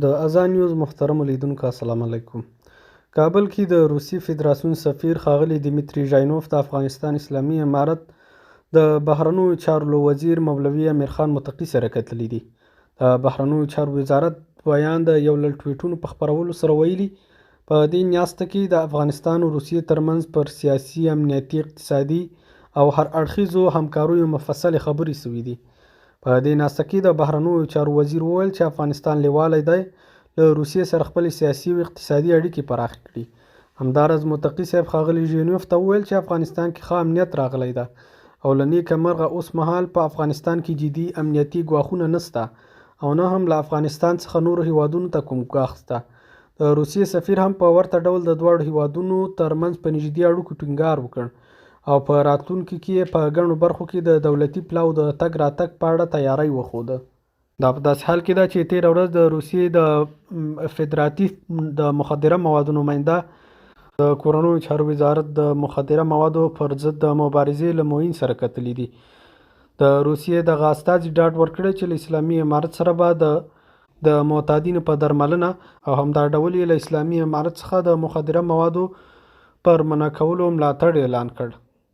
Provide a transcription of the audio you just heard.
د اذان نیوز محترم لیدونکو السلام علیکم. کابل کې د روسیې فدراسیون سفیر ښاغلی دیمیتری ژاینوف د افغانستان اسلامي امارت د بهرنیو چارو وزیر مولوي امیر خان متقي سره کتلي دي. د بهرنیو چارو وزارت بیان د یو لړ ټویټونو په خپرولو سره ویلي په دې نیاسته کې د افغانستان او روسیې ترمنځ پر سیاسي، امنیتي، اقتصادي او هر اړخیزو همکاریو مفصلې خبرې شوي دي. په دې ناسته کې د بهرنیو چارو وزیر وویل چې افغانستان لیوالی دی له روسیې سره خپلې سیاسي او اقتصادي اړیکې پراخې کړي. همداراز متقي صاحب ښاغلي ژینوف ته وویل چې افغانستان کې ښه امنیت راغلی ده او له نیکه مرغه اوس مهال په افغانستان کې جدي امنیتي ګواښونه نشته او نه هم له افغانستان څخه نورو هیوادونو ته کوم ګواښ شته. د روسیې سفیر هم په ورته ډول د دواړو هیوادونو ترمنځ په نږدې اړیکو ټینګار وکړ او په راتلونکي کې په ګڼو برخو کې د دولتي پلاو د تګ راتګ په اړه تیاری وښوده. دا په داسې حال کې ده چې تېره ورځ د روسیې د فدراتیف د مخدره موادو نماینده د کورنیو چارو وزارت د مخدره موادو پر ضد د مبارزې له معین سره کتلي دي. د روسیې دغه استازي ډاډ ورکړی چې له اسلامي امارت سره به د معتادینو په درملنه او همدا ډول یې له اسلامي امارت څخه د مخدره موادو پر منع کولو ملاتړ اعلان کړ.